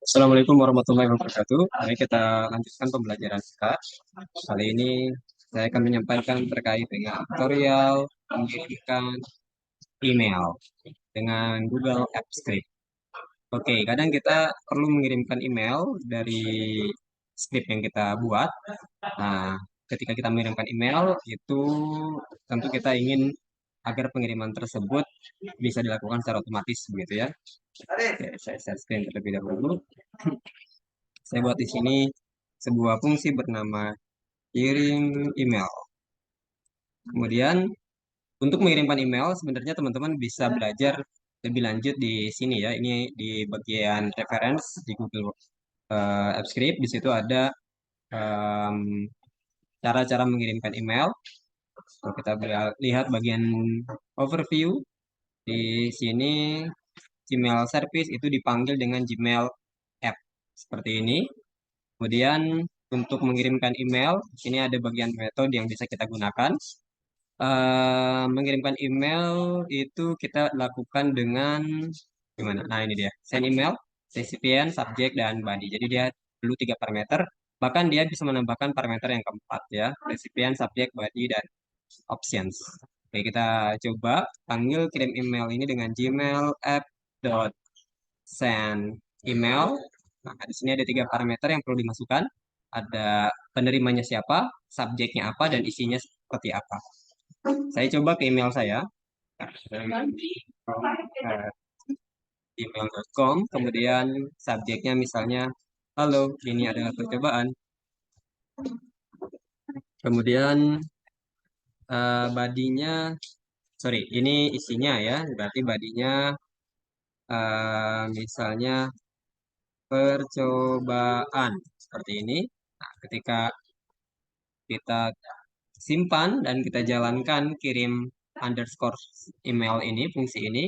Assalamualaikum warahmatullahi wabarakatuh. Mari kita lanjutkan pembelajaran kita. Kali ini saya akan menyampaikan terkait dengan tutorial mengirimkan email dengan Google Apps Script. Oke, kadang kita perlu mengirimkan email dari script yang kita buat. Nah, ketika kita mengirimkan email, itu tentu kita ingin agar pengiriman tersebut bisa dilakukan secara otomatis, begitu ya. Oke, saya share screen terlebih dahulu. Saya buat di sini sebuah fungsi bernama kirim email. Kemudian untuk mengirimkan email sebenarnya teman-teman bisa belajar lebih lanjut di sini ya. Ini di bagian reference di Google Apps Script. Di situ ada em, cara-cara mengirimkan email. Kalau kita lihat bagian overview di sini Gmail service itu dipanggil dengan Gmail app seperti ini. Kemudian untuk mengirimkan email, di sini ada bagian metode yang bisa kita gunakan. Mengirimkan email itu kita lakukan dengan gimana? Nah ini dia, send email, recipient, subject, dan body. Jadi dia perlu tiga parameter. Bahkan dia bisa menambahkan parameter yang keempat ya, recipient, subject, body, dan options. Oke, kita coba panggil kirim email ini dengan Gmail app.send email. Nah, di sini ada tiga parameter yang perlu dimasukkan. Ada penerimanya siapa, subjeknya apa, dan isinya seperti apa. Saya coba ke email saya, email.com, kemudian subjeknya misalnya, halo, ini adalah percobaan. Kemudian badinya, sorry, ini isinya ya, berarti badinya misalnya percobaan, seperti ini. Nah, ketika kita simpan dan kita jalankan kirim underscore email ini, fungsi ini,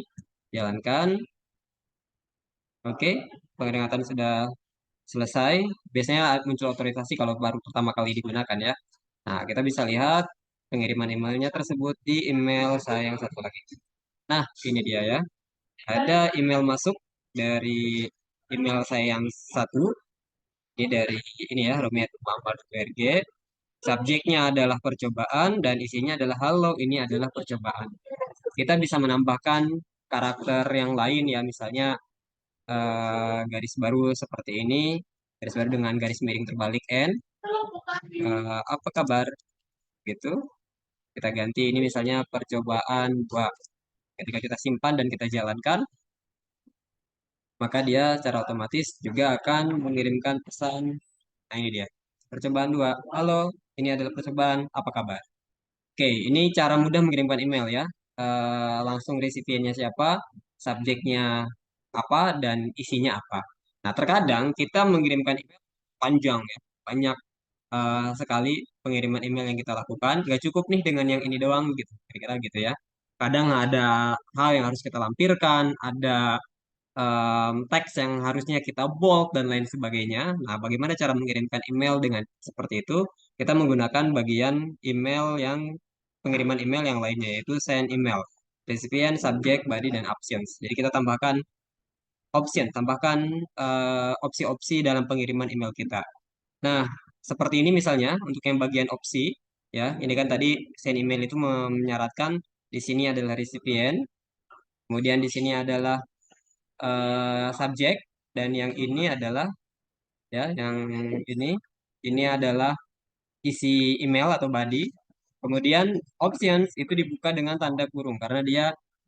jalankan. Oke, pengeringatan sudah selesai. Biasanya muncul otorisasi kalau baru pertama kali digunakan ya. Nah, kita bisa lihat pengiriman emailnya tersebut di email saya yang satu lagi. Nah, ini dia ya. Ada email masuk dari email saya yang satu. Ini dari ini ya, romi@muhammad.org. Subjeknya adalah percobaan dan isinya adalah halo, ini adalah percobaan. Kita bisa menambahkan karakter yang lain ya, misalnya garis baru seperti ini, garis baru dengan garis miring terbalik N. Apa kabar? Gitu. Kita ganti ini misalnya percobaan 2. Ketika kita simpan dan kita jalankan, maka dia secara otomatis juga akan mengirimkan pesan. Nah, ini dia. Percobaan 2. Halo, ini adalah percobaan. Apa kabar? Oke, ini cara mudah mengirimkan email ya. Langsung resipiennya siapa, subjeknya apa, dan isinya apa. Nah, terkadang kita mengirimkan email panjang ya, banyak sekali pengiriman email yang kita lakukan. Nggak cukup nih dengan yang ini doang gitu, kira-kira gitu ya. Kadang ada hal yang harus kita lampirkan, ada teks yang harusnya kita bold dan lain sebagainya. Nah, bagaimana cara mengirimkan email dengan seperti itu? Kita menggunakan bagian email yang pengiriman email yang lainnya yaitu send email, recipient, subject, body, dan options. Jadi kita tambahkan tambahkan opsi-opsi dalam pengiriman email kita. Nah, seperti ini misalnya untuk yang bagian opsi ya. Ini kan tadi send email itu menyaratkan di sini adalah recipient, kemudian di sini adalah subjek, dan yang ini adalah ya yang ini adalah isi email atau body. Kemudian options itu dibuka dengan tanda kurung karena dia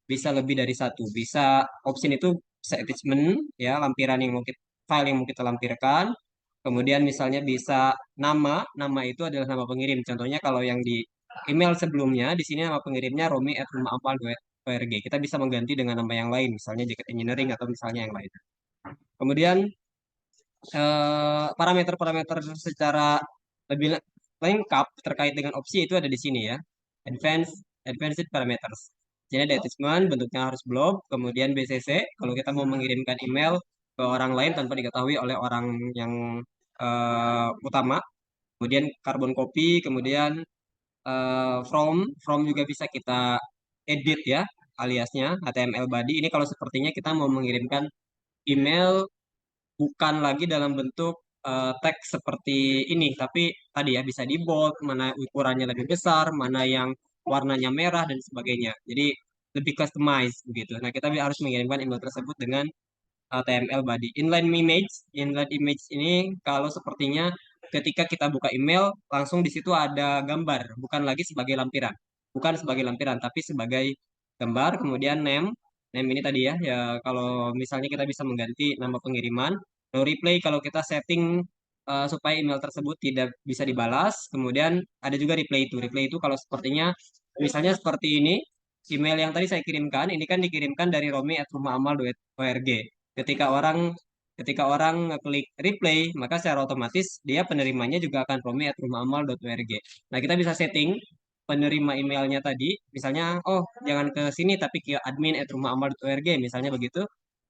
bisa lebih dari satu. Bisa option itu bisa attachment ya, lampiran yang mau kita, file yang mau kita lampirkan. Kemudian misalnya bisa nama itu adalah nama pengirim. Contohnya kalau yang di email sebelumnya di sini nama pengirimnya romi@rumaampal.org. Kita bisa mengganti dengan nama yang lain, misalnya Jacket Engineering atau misalnya yang lain. Kemudian parameter-parameter secara lebih lengkap terkait dengan opsi itu ada di sini ya. Advanced Advanced Parameters. Jadi ada attachment, bentuknya harus blob, kemudian BCC kalau kita mau mengirimkan email ke orang lain tanpa diketahui oleh orang yang utama. Kemudian carbon copy, kemudian from juga bisa kita edit ya, aliasnya HTML body. Ini kalau sepertinya kita mau mengirimkan email bukan lagi dalam bentuk teks seperti ini, tapi tadi ya bisa di bold, mana ukurannya lebih besar, mana yang warnanya merah dan sebagainya. Jadi lebih customized begitu. Nah, kita harus mengirimkan email tersebut dengan HTML body. Inline image ini kalau sepertinya ketika kita buka email langsung di situ ada gambar, bukan lagi sebagai lampiran. Bukan sebagai lampiran, tapi sebagai gambar. Kemudian name ini tadi ya, ya kalau misalnya kita bisa mengganti nama pengiriman. No reply kalau kita setting supaya email tersebut tidak bisa dibalas. Kemudian ada juga reply itu. Reply itu kalau sepertinya misalnya seperti ini, email yang tadi saya kirimkan, ini kan dikirimkan dari romi@rumahamal.org. Ketika orang ketika orang ngeklik replay, maka secara otomatis dia penerimanya juga akan romi@rumahamal.org. Nah, kita bisa setting penerima emailnya tadi, misalnya, oh jangan ke sini tapi ke admin@rumahamal.org, misalnya begitu.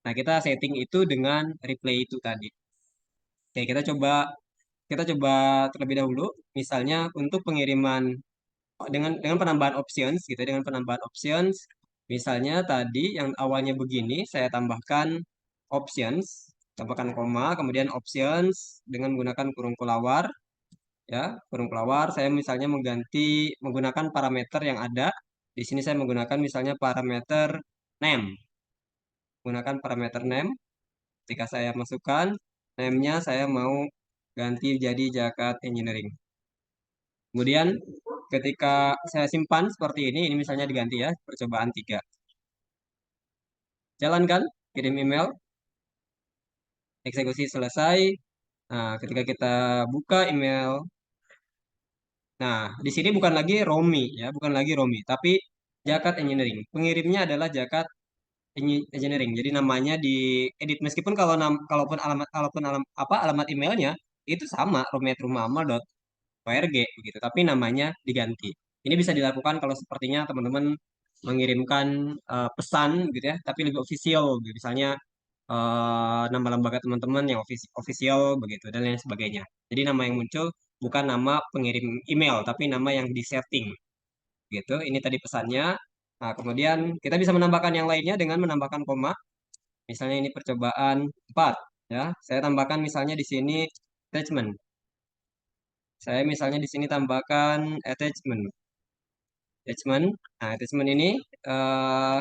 Nah, kita setting itu dengan replay itu tadi. Oke, kita coba terlebih dahulu, misalnya untuk pengiriman dengan penambahan options gitu, dengan penambahan options, misalnya tadi yang awalnya begini, saya tambahkan options, tambahkan koma, kemudian options dengan menggunakan kurung kelawar, ya, kurung kelawar. Saya misalnya menggunakan parameter yang ada. Di sini saya menggunakan misalnya parameter name, menggunakan parameter name. Ketika saya masukkan name-nya, saya mau ganti jadi Jakarta Engineering. Kemudian ketika saya simpan seperti ini misalnya diganti ya, percobaan 3. Jalankan, kirim email, eksekusi selesai. Nah, ketika kita buka email, nah di sini bukan lagi Romi ya, bukan lagi Romi, tapi Jakat Engineering. Pengirimnya adalah Jakat Engineering. Jadi namanya di edit meskipun alamat emailnya itu sama romi@rumahamal.org begitu, tapi namanya diganti. Ini bisa dilakukan kalau sepertinya teman-teman mengirimkan pesan gitu ya, tapi lebih official gitu. Misalnya nama lembaga teman-teman yang official begitu dan lain sebagainya. Jadi nama yang muncul bukan nama pengirim email, tapi nama yang disetting gitu. Ini tadi pesannya. Nah, kemudian kita bisa menambahkan yang lainnya dengan menambahkan koma. Misalnya ini percobaan 4 ya. Saya tambahkan misalnya di sini attachment. Saya misalnya di sini tambahkan attachment. Attachment. Nah, attachment ini eh,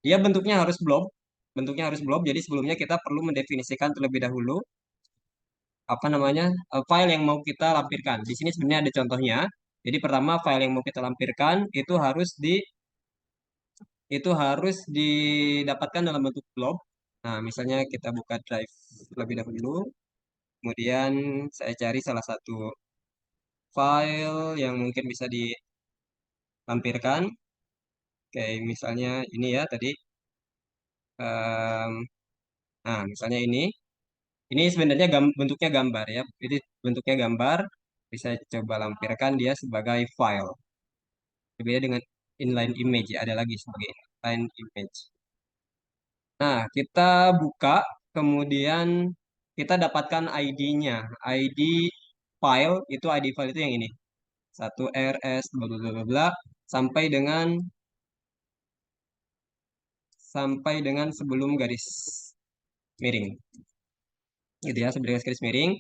dia bentuknya harus blob. Jadi sebelumnya kita perlu mendefinisikan terlebih dahulu apa namanya file yang mau kita lampirkan. Di sini sebenarnya ada contohnya. Jadi pertama file yang mau kita lampirkan itu harus didapatkan dalam bentuk blob. Nah, misalnya kita buka drive terlebih dahulu, kemudian saya cari salah satu file yang mungkin bisa dilampirkan. Kayak misalnya ini ya tadi. Em, nah, misalnya ini. Ini sebenarnya bentuknya gambar ya. Jadi bentuknya gambar bisa coba lampirkan dia sebagai file. Berbeda dengan inline image ya, ada lagi sebagai inline image. Nah, kita buka, kemudian kita dapatkan ID-nya. ID ID file itu yang ini. 1RS bla bla bla bla bla, sampai dengan sebelum garis miring. Gitu ya, sebelum garis miring.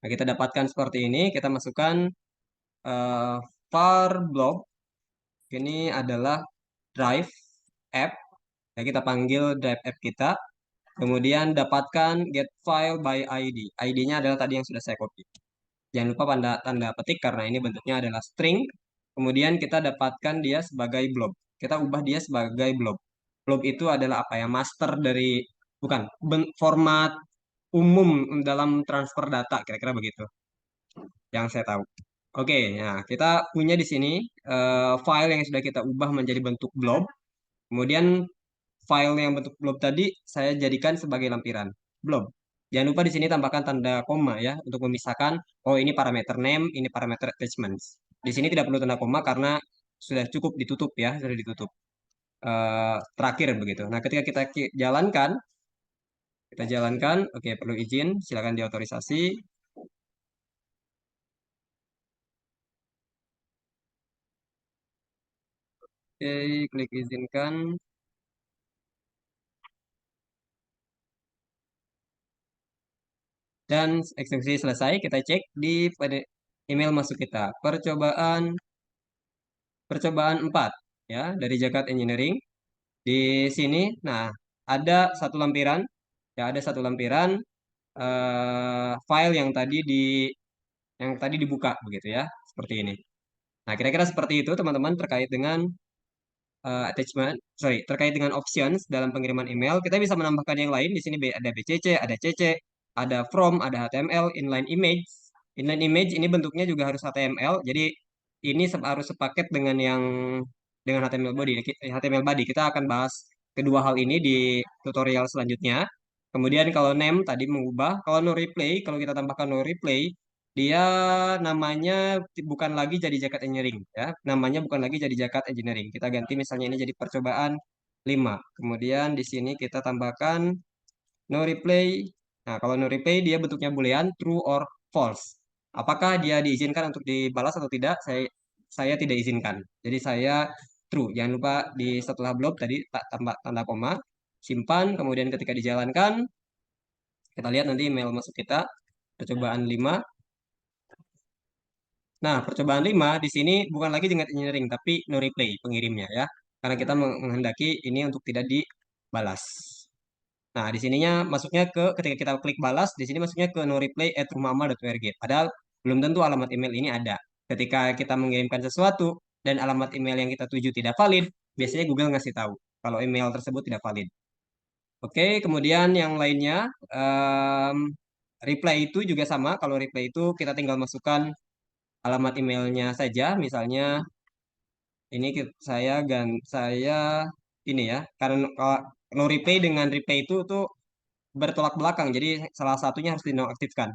Nah, kita dapatkan seperti ini, kita masukkan eh, var blob. Ini adalah drive app. Ya, kita panggil drive app kita. Kemudian dapatkan get file by ID. ID-nya adalah tadi yang sudah saya copy. Jangan lupa tanda tanda petik karena ini bentuknya adalah string. Kemudian kita dapatkan dia sebagai blob. Kita ubah dia sebagai blob. Blob itu adalah apa ya? Master dari bukan format umum dalam transfer data kira-kira begitu yang saya tahu. Oke, nah kita punya di sini file yang sudah kita ubah menjadi bentuk blob. Kemudian file yang bentuk blob tadi saya jadikan sebagai lampiran blob. Jangan lupa di sini tambahkan tanda koma ya untuk memisahkan, oh ini parameter name, ini parameter attachments. Di sini tidak perlu tanda koma karena sudah cukup ditutup ya, sudah ditutup. Terakhir begitu. Nah, ketika kita jalankan, oke perlu izin, silakan diautorisasi. Oke, klik izinkan. Dan eksekusi selesai, kita cek di email masuk kita. Percobaan 4 ya dari Jakarta Engineering. Di sini, nah ada satu lampiran, ya ada satu lampiran file yang tadi dibuka begitu ya, seperti ini. Nah, kira-kira seperti itu teman-teman terkait dengan terkait dengan options dalam pengiriman email. Kita bisa menambahkan yang lain. Di sini ada BCC, ada CC, ada from, ada HTML, inline image. Inline image ini bentuknya juga harus HTML. Jadi ini harus sepaket dengan HTML body. HTML body. Kita akan bahas kedua hal ini di tutorial selanjutnya. Kemudian kalau name tadi mengubah, kalau no replay, kalau kita tambahkan no replay, dia namanya bukan lagi jadi Jakarta Engineering ya. Namanya bukan lagi jadi Jakarta Engineering. Kita ganti misalnya ini jadi percobaan 5. Kemudian di sini kita tambahkan no replay. Nah, kalau no replay dia bentuknya boolean true or false. Apakah dia diizinkan untuk dibalas atau tidak? Saya tidak izinkan. Jadi saya true. Jangan lupa di setelah block tadi tak tambah tanda koma, simpan, kemudian ketika dijalankan kita lihat nanti email masuk kita percobaan 5. Nah, percobaan 5 di sini bukan lagi dengan engineering, tapi no replay pengirimnya ya. Karena kita menghendaki ini untuk tidak dibalas. Nah, di sininya masuknya ketika kita klik balas, di sini masuknya ke no reply @rumahamal.org. Padahal belum tentu alamat email ini ada. Ketika kita mengirimkan sesuatu dan alamat email yang kita tuju tidak valid, biasanya Google ngasih tahu kalau email tersebut tidak valid. Oke, kemudian yang lainnya, reply itu juga sama. Kalau reply itu kita tinggal masukkan alamat emailnya saja, misalnya ini saya ini ya, karena kalau no reply dengan reply itu tuh bertolak belakang, jadi salah satunya harus dinonaktifkan.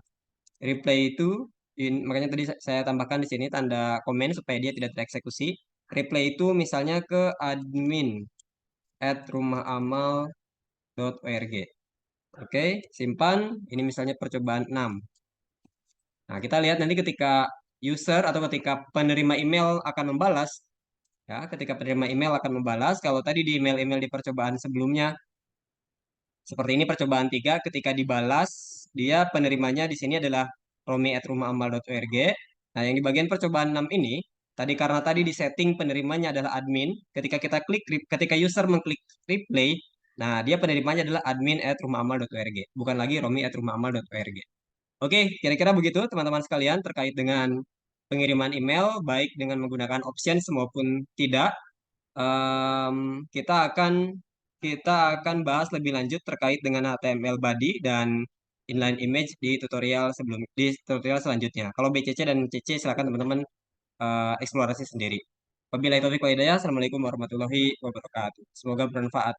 Reply itu makanya tadi saya tambahkan di sini tanda komen supaya dia tidak tereksekusi. Reply itu misalnya ke admin@rumahamal.org. Oke, simpan. Ini misalnya percobaan 6. Nah, kita lihat nanti ketika user atau ketika penerima email akan membalas, ya, ketika penerima email akan membalas, kalau tadi di email-email di percobaan sebelumnya, seperti ini percobaan 3, ketika dibalas, dia penerimanya di sini adalah romi@rumahamal.org. Nah, yang di bagian percobaan 6 ini, tadi karena tadi di setting penerimanya adalah admin, ketika user mengklik replay, nah dia penerimanya adalah admin@rumahamal.org, bukan lagi romi@rumahamal.org. Oke, kira-kira begitu teman-teman sekalian terkait dengan pengiriman email, baik dengan menggunakan options maupun tidak. Em, kita akan kita akan bahas lebih lanjut terkait dengan HTML body dan inline image di tutorial selanjutnya. Kalau BCC dan CC silakan teman-teman eksplorasi sendiri. Wabillahi taufiq wal hidayah. Assalamualaikum warahmatullahi wabarakatuh. Semoga bermanfaat.